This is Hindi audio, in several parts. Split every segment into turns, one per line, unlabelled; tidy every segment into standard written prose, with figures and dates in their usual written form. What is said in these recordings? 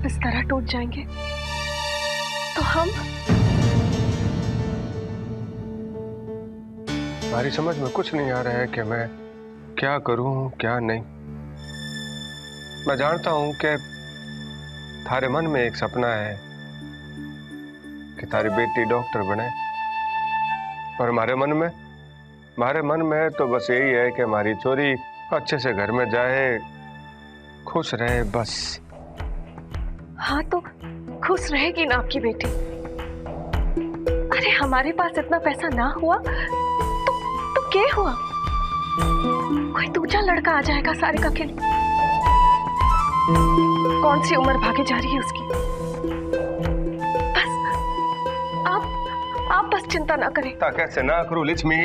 आप इस तरह टूट जाएंगे तो हम?
हमारी समझ में कुछ नहीं आ रहा है कि मैं क्या करूं क्या नहीं। मैं जानता हूं कि थारे मन में एक सपना है कि थारी बेटी डॉक्टर बने, और हमारे मन में तो बस यही है कि हमारी छोरी अच्छे से घर में जाए, खुश रहे बस।
हाँ तो खुश रहेगी ना आपकी बेटी। अरे हमारे पास इतना पैसा ना हुआ तो क्या हुआ, कोई दूसरा लड़का आ जाएगा सारिका के लिए। कौन सी उम्र भागे जा रही है उसकी। बस आप बस चिंता ना करें।
कैसे ना करूं लक्ष्मी,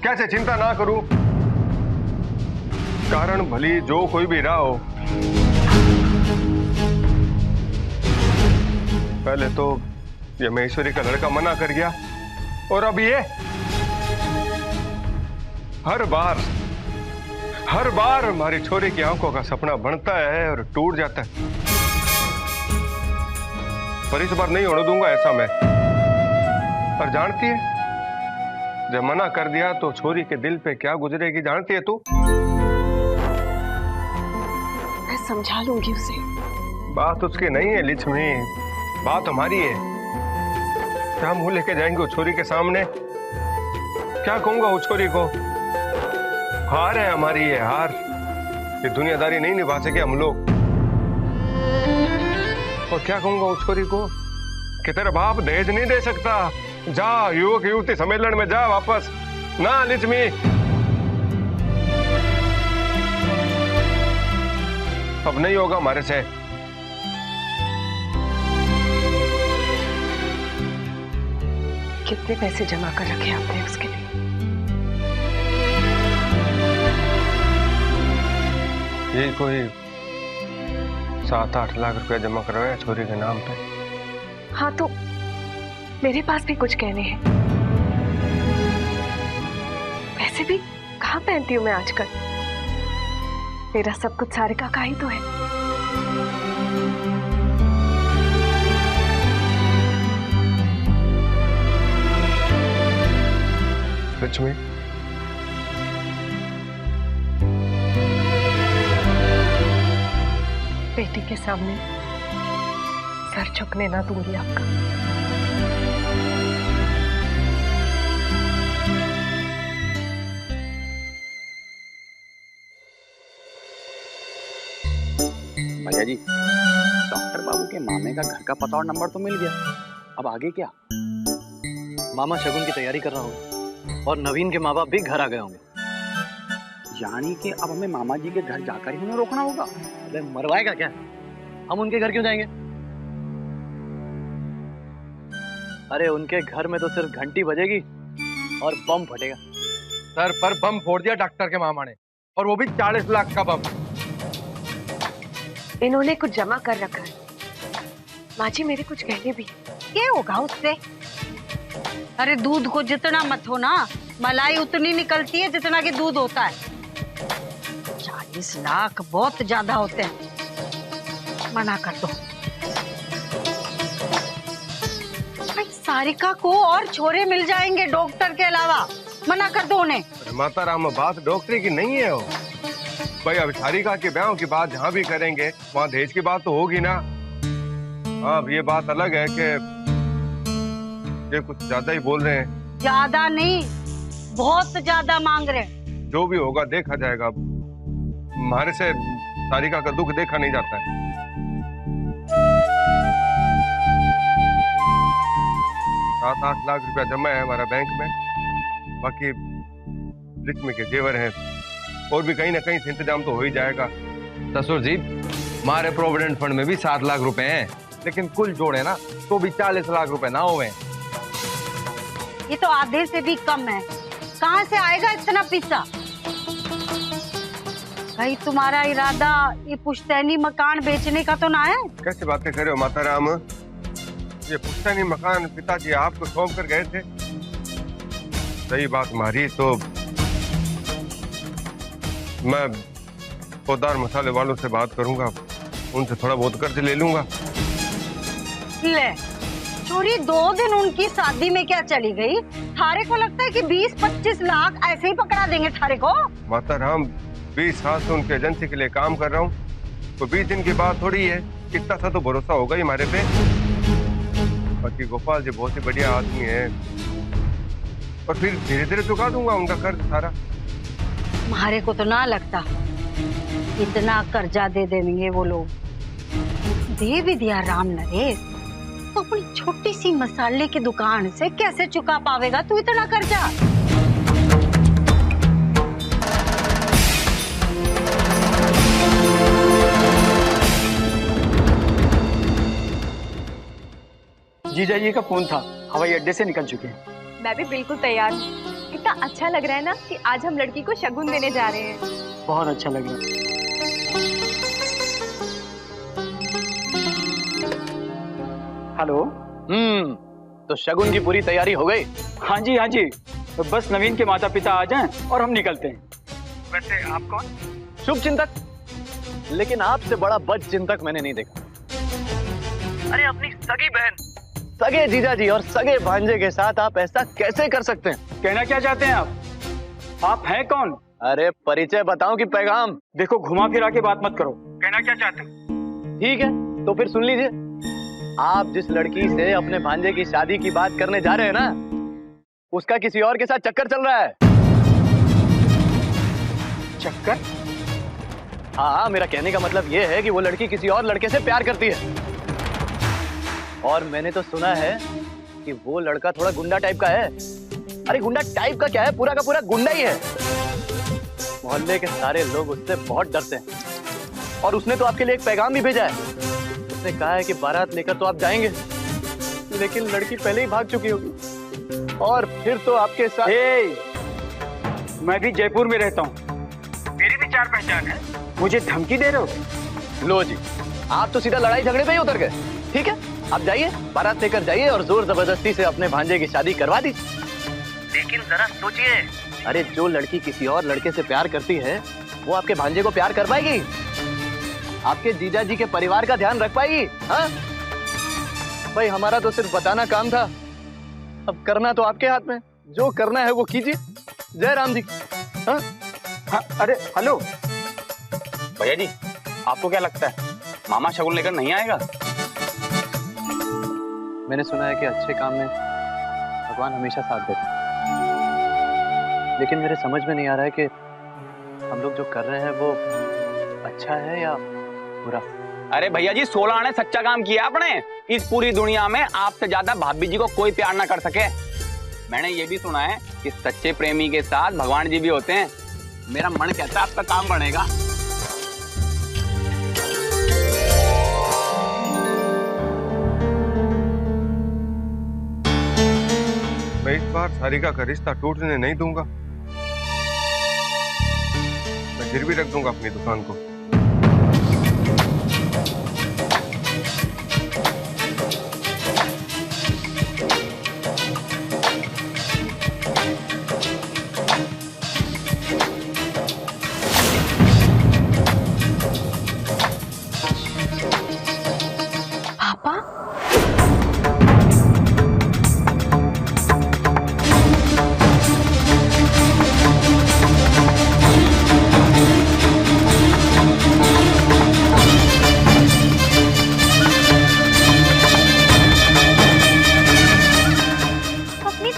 कैसे चिंता ना करूं? कारण भली जो कोई भी रहा हो, पहले तो ये महेश्वरी का लड़का मना कर गया, और अब ये हर बार हमारी छोरी की आंखों का सपना बनता है और टूट जाता है। पर इस बार नहीं होने दूंगा ऐसा मैं। और जानती है, जब मना कर दिया तो छोरी के दिल पे क्या गुजरेगी जानती है तू?
मैं समझा लूंगी उसे।
बात उसकी नहीं है लक्ष्मी, बात हमारी है। क्या मुंह लेके जाएंगे उस छोरी के सामने? क्या कहूंगा उस छोरी को? हार है हमारी, ये हार। ये दुनियादारी नहीं निभा सके हम लोग। और क्या कहूंगा उस छोरी को कि तेरा बाप दहेज नहीं दे सकता, जा युवक युवती सम्मेलन में जा वापस। ना लक्ष्मी, अब नहीं होगा हमारे से।
कितने पैसे जमा कर रखे आपने उसके लिए?
यही कोई 7-8 लाख रुपया जमा करवाया छोरी के नाम पे।
हाँ तो मेरे पास भी कुछ कहने हैं। वैसे भी कहाँ पहनती हूँ मैं आजकल, मेरा सब कुछ सारिका का ही तो है।
लक्ष्मी,
बेटी के सामने सर झुकने ना दूंगी आपका।
भैया जी, डॉक्टर बाबू के मामे का घर का पता और नंबर तो मिल गया, अब आगे क्या?
मामा शगुन की तैयारी कर रहा हूँ और नवीन के माँ बाप भी घर आ गए होंगे।
यानी कि अब हमें मामा जी के घर जाकर ही उन्हें रोकना होगा?
अरे मरवाएगा क्या, हम उनके घर क्यों जाएंगे? अरे उनके घर में तो सिर्फ घंटी बजेगी और बम फटेगा।
सर पर बम फोड़ दिया डॉक्टर के मामा ने, और वो भी 40 लाख का बम।
इन्होंने कुछ जमा कर रखा है। माँ जी मेरे कुछ कहने भी।
क्या होगा उससे? अरे दूध को जितना मत हो ना, मलाई उतनी निकलती है जितना कि दूध होता है। 40 लाख बहुत ज्यादा होते हैं, मना कर दो। सारिका को और छोरे मिल जाएंगे डॉक्टर के अलावा, मना कर दो उन्हें।
माता राम, बात डॉक्टरी की नहीं है वो भाई। अब सारिका के ब्याह की बात जहाँ भी करेंगे वहाँ दहेज की बात तो होगी ना। अब ये बात अलग है कि ये कुछ ज्यादा ही बोल रहे हैं।
ज्यादा नहीं, बहुत ज्यादा मांग रहे हैं।
जो भी होगा देखा जाएगा। हमारे से सारिका का दुख देखा नहीं जाता है। 7-8 लाख रुपया जमा है हमारा बैंक में, बाकी लक्ष्मी के जेवर हैं, और भी कहीं ना कहीं से इंतजाम तो हो ही जाएगा।
ससुर जी, हमारे प्रोविडेंट फंड में भी 7 लाख रुपए हैं, लेकिन कुल जोड़े ना तो भी 40 लाख रुपए ना हुए।
ये तो आधे से भी कम है, कहाँ से आएगा इतना पैसा? भाई तुम्हारा इरादा ये पुश्तैनी मकान बेचने का तो ना है?
कैसे बातें कर रहे हो माता राम? ये पुश्तैनी मकान पिताजी आपको सौंप कर गए थे। सही बात मारी तो मैं पौधार मसाले वालों से बात करूंगा, उनसे थोड़ा बहुत कर्ज ले लूंगा।
ले चोरी 2 दिन उनकी शादी में क्या चली गई? थारे को लगता है कि 20-25 लाख ऐसे ही पकड़ा देंगे थारे को?
माता राम, 20 साल से उनकी एजेंसी के लिए काम कर रहा हूँ, तो 20 दिन की बात थोड़ी है। कितना सा तो भरोसा होगा ही हमारे पे। बाकी गोपाल जी बहुत ही बढ़िया आदमी है, और फिर धीरे धीरे चुका दूंगा उनका कर्ज सारा।
तुम्हारे को तो ना लगता इतना कर्जा दे देंगे वो लोग। दे भी दिया राम नरेश, तो अपनी छोटी सी मसाले की दुकान से कैसे चुका पावेगा तू इतना कर्जा?
जीजा जी का फोन था, हवाई अड्डे से निकल चुके हैं।
मैं भी बिल्कुल तैयार हूँ। कितना अच्छा लग रहा है ना कि आज हम लड़की को शगुन देने जा रहे हैं।
बहुत अच्छा लग रहा है। हेलो।
तो शगुन की पूरी तैयारी हो गई?
हाँ जी हाँ जी, तो बस नवीन के माता पिता आ जाएं और हम निकलते हैं। वैसे आप कौन?
शुभ चिंतक, लेकिन आपसे बड़ा बद चिंतक मैंने नहीं देखा।
अरे अपनी सगी बहन।
सगे जीजा जी और सगे भांजे के साथ आप ऐसा कैसे कर सकते हैं?
कहना क्या चाहते हैं आप हैं कौन?
अरे परिचय बताओ कि पैगाम?
देखो घुमा फिरा के बात मत करो। कहना क्या चाहते हो?
ठीक है, तो फिर सुन लीजिए। आप जिस लड़की से अपने भांजे की शादी की बात करने जा रहे हैं ना, उसका किसी और के साथ चक्कर चल रहा है।
चक्कर?
हाँ, मेरा कहने का मतलब ये है कि वो लड़की किसी और लड़के से प्यार करती है, और मैंने तो सुना है कि वो लड़का थोड़ा गुंडा टाइप का है। अरे गुंडा टाइप का क्या है, पूरा का पूरा गुंडा ही है। मोहल्ले के सारे लोग उससे बहुत डरते हैं, और उसने तो आपके लिए एक पैगाम भी भेजा है। उसने कहा है कि बारात लेकर तो आप जाएंगे, लेकिन लड़की पहले ही भाग चुकी होगी, और फिर तो आपके साथ।
मैं भी जयपुर में रहता हूँ, मेरी भी 4 पहचान है। मुझे धमकी दे रहे हो?
लो जी, आप तो सीधा लड़ाई झगड़े पे ही उतर गए। ठीक है, आप जाइए, बारात लेकर जाइए और जोर जबरदस्ती से अपने भांजे की शादी करवा दीजिए।
लेकिन जरा सोचिए।
अरे जो लड़की किसी और लड़के से प्यार करती है, वो आपके भांजे को प्यार कर पाएगी? आपके जीजा जी के परिवार का ध्यान रख पाएगी? हाँ भाई, हमारा तो सिर्फ बताना काम था, अब करना तो आपके हाथ में। जो करना है वो कीजिए। जय राम जी। हाँ
हाँ, अरे हेलो
भैया जी, आपको क्या लगता है मामा शगुन लेकर नहीं आएगा? मैंने सुना है कि अच्छे काम में भगवान हमेशा साथ देते हैं, लेकिन मेरे समझ में नहीं आ रहा है कि हम लोग जो कर रहे हैं वो अच्छा है या बुरा।
अरे भैया जी, 16 आने सच्चा काम किया आपने। इस पूरी दुनिया में आपसे ज्यादा भाभी जी को कोई प्यार ना कर सके। मैंने ये भी सुना है कि सच्चे प्रेमी के साथ भगवान जी भी होते हैं। मेरा मन कहता है आपका काम बनेगा।
मैं इस बार सारिका का रिश्ता टूटने नहीं दूंगा। मैं गिरवी रख दूंगा अपनी दुकान को।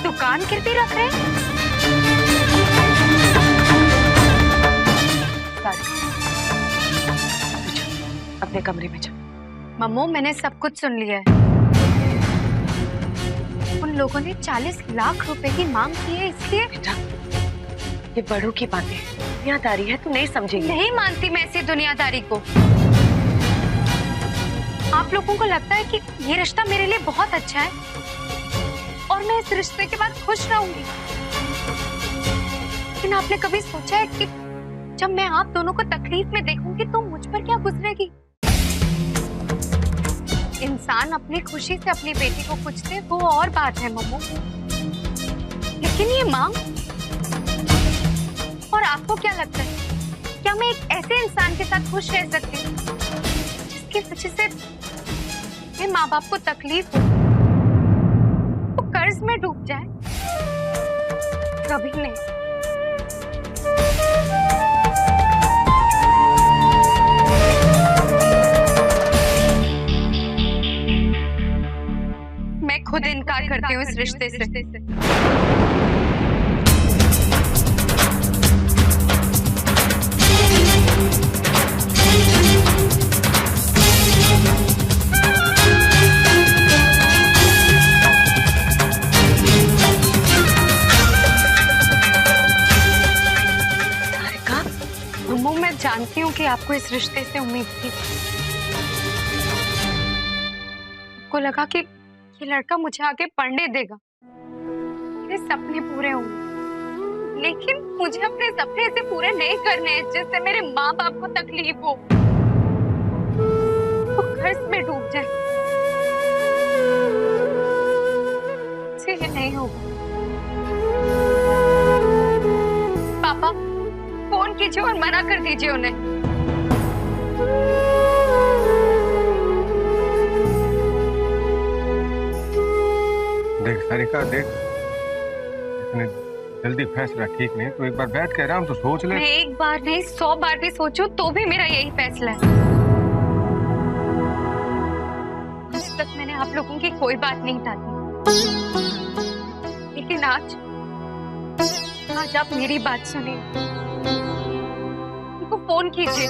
दुकान गिरवी रख रहे हैं? अपने कमरे में जा।
मम्मू, मैंने सब कुछ सुन लिया है। उन लोगों ने 40 लाख रुपए की मांग की है, इसलिए।
बेटा, ये बड़ों की बातें हैं, दुनियादारी है, तू नहीं समझेगी।
नहीं मानती मैं ऐसी दुनियादारी को। आप लोगों को लगता है कि ये रिश्ता मेरे लिए बहुत अच्छा है और मैं इस रिश्ते के बाद खुश रहूंगी, लेकिन आपने कभी सोचा है कि जब मैं आप दोनों को तकलीफ में देखूंगी तो मुझ पर क्या गुजरेगी? इंसान अपनी खुशी से अपनी बेटी को कुछ दे, वो और बात है मम्मू, लेकिन ये मांग। और आपको क्या लगता है, क्या मैं एक ऐसे इंसान के साथ खुश रह सकती हूँ जिसकी वजह से मेरे माँ बाप को तकलीफ हो, वो कर्ज में डूब जाए? कभी नहीं। मैं खुद इनकार करती हूँ इस रिश्ते से। मम्मू, मैं जानती हूँ कि आपको इस रिश्ते से उम्मीद थी। आपको लगा कि ये लड़का मुझे आगे पढ़ने देगा, मेरे सपने पूरे होंगे, लेकिन मुझे अपने सपने ऐसे पूरे नहीं करने हैं जिससे मेरे माँ बाप को तकलीफ हो, वो कर्ज में डूब जाए। इससे ये नहीं होगा। पापा, फोन कीजिए और मना कर दीजिए उन्हें।
देख सारिका, देख, इतने जल्दी फैसला ठीक नहीं, तो एक बार बैठ के आराम तो सोच ले।
मैं एक बार नहीं 100 बार भी सोचूं तो भी मेरा यही फैसला है। आज तक मैंने आप लोगों की कोई बात नहीं टाली, लेकिन आज आप मेरी बात सुनिए। उनको फोन कीजिए,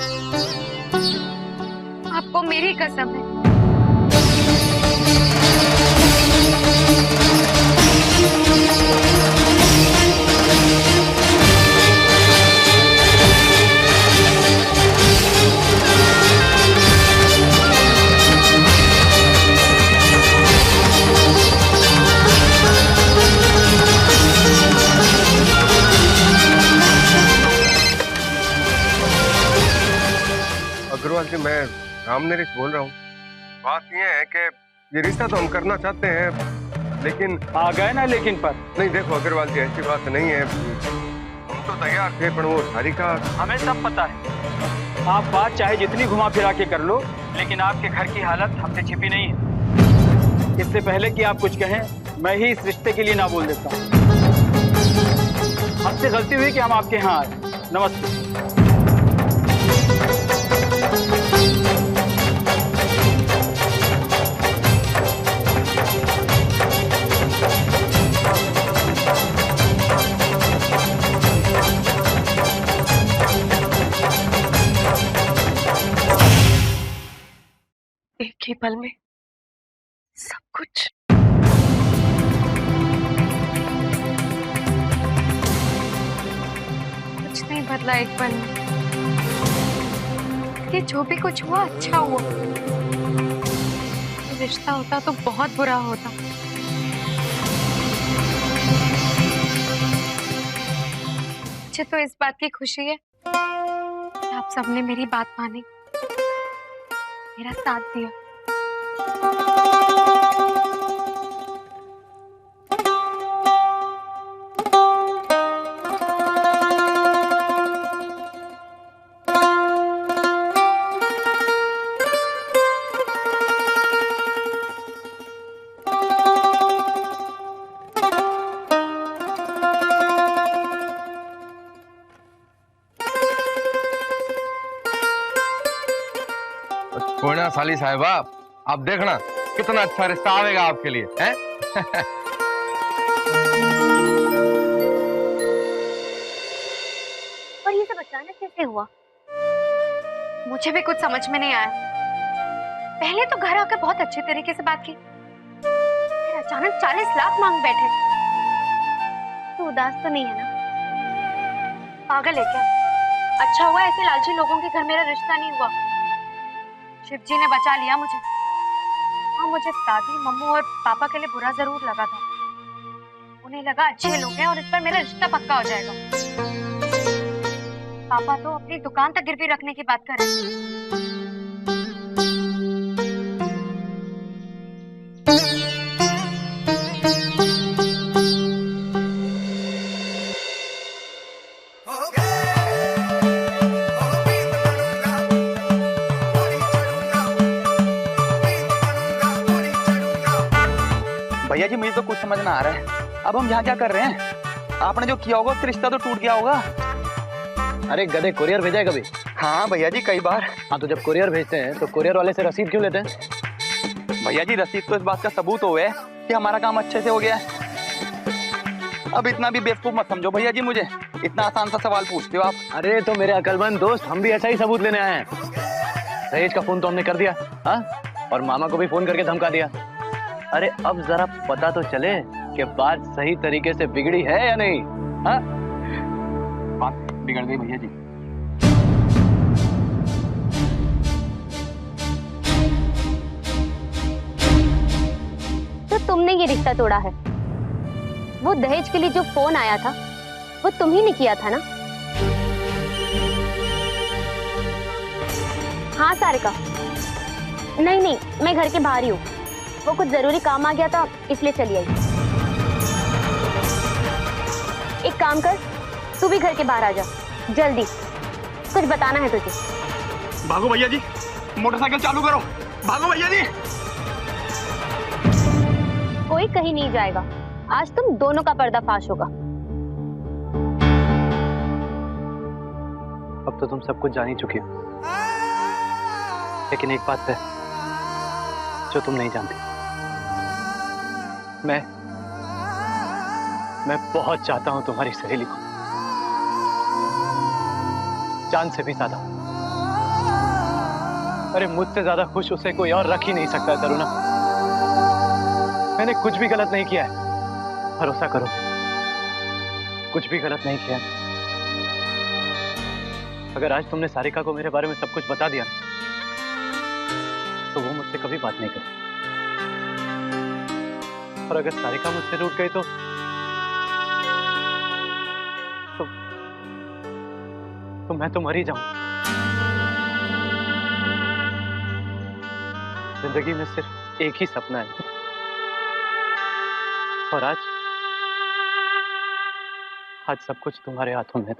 आपको मेरी कसम है।
अग्रवाल जी, मैं राम नरेश बोल रहा हूँ। बात ये है कि ये रिश्ता तो हम करना चाहते हैं, लेकिन
आ गए ना लेकिन पर।
नहीं, देखो अग्रवाल जी, ऐसी बात नहीं है। हम तो तैयार थे, पर वो सारिका।
हमें सब पता है। आप बात चाहे जितनी घुमा फिरा के कर लो, लेकिन आपके घर की हालत हमसे छिपी नहीं है। इससे पहले कि आप कुछ कहें, मैं ही इस रिश्ते के लिए ना बोल देता हूँ। हमसे गलती हुई कि हम आपके यहाँ आए। नमस्ते।
एक ही पल में सब कुछ।
कुछ नहीं बदला एक पल में। ये जो भी कुछ हुआ अच्छा हुआ। ये रिश्ता होता तो बहुत बुरा होता। मुझे तो इस बात की खुशी है कि आप सबने मेरी बात मानी, मेरा साथ दिया।
कोई ना साली साहिबा, आप देखना कितना अच्छा रिश्ता आवेगा आपके लिए, हैं?
और ये सब अचानक कैसे हुआ? मुझे भी कुछ समझ में नहीं आया। पहले तो घर आकर बहुत अच्छे तरीके से बात की, फिर अचानक 40 लाख मांग बैठे। तो उदास तो नहीं है ना? पागल है क्या? अच्छा हुआ ऐसे लालची लोगों के घर मेरा रिश्ता नहीं हुआ। शिव जी ने बचा लिया मुझे। हाँ, मुझे दादी, मम्मू और पापा के लिए बुरा जरूर लगा था। उन्हें लगा अच्छे लोग हैं और इस पर मेरा रिश्ता पक्का हो जाएगा। पापा तो अपनी दुकान तक गिरवी रखने की बात कर रहे थे।
भैया जी मुझे तो कुछ समझ ना आ रहा है, अब हम यहाँ क्या कर रहे हैं? आपने जो किया होगा उससे रिश्ता तो टूट गया होगा।
अरे गधे, कुरियर भेजा है कभी?
हाँ भैया जी कई बार।
हाँ तो जब कुरियर भेजते हैं तो कुरियर वाले से रसीद क्यों लेते हैं?
भैया जी रसीद तो इस बात का सबूत हुआ है कि हमारा काम अच्छे से हो गया है। अब इतना भी बेवकूफ मत समझो भैया जी मुझे, इतना आसान सा सवाल पूछते हो आप।
अरे तो मेरे अकलमंद दोस्त, हम भी ऐसा ही सबूत लेने आए हैं। दहेज का फोन तो हमने कर दिया, हाँ, और मामा को भी फोन करके धमका दिया। अरे अब जरा पता तो चले कि बात सही तरीके से बिगड़ी है या नहीं। हाँ,
बात बिगड़ गई भैया जी।
तो तुमने ये रिश्ता तोड़ा है। वो दहेज के लिए जो फोन आया था वो तुम ही ने किया था ना? हाँ सारिका। नहीं, मैं घर के बाहर ही हूँ। वो कुछ जरूरी काम आ गया था इसलिए चली आई। एक काम कर, तू भी घर के बाहर आ जा जल्दी, कुछ बताना है तुझे।
भागो भैया जी, मोटरसाइकिल चालू करो, भागो भैया जी।
कोई कहीं नहीं जाएगा, आज तुम दोनों का पर्दाफाश होगा।
अब तो तुम सब कुछ जान ही चुकी हो, लेकिन एक बात है जो तुम नहीं जानती। मैं बहुत चाहता हूं तुम्हारी सहेली को, जान से भी ज्यादा। अरे मुझसे ज्यादा खुश उसे कोई और रख ही नहीं सकता तरुणा। मैंने कुछ भी गलत नहीं किया है, भरोसा करो, कुछ भी गलत नहीं किया। अगर आज तुमने सारिका को मेरे बारे में सब कुछ बता दिया तो वो मुझसे कभी बात नहीं करेगी। और अगर सारिका मुझसे रूठ गई तो मैं तो मर ही जाऊं। जिंदगी में सिर्फ एक ही सपना है, और आज सब कुछ तुम्हारे हाथों में है।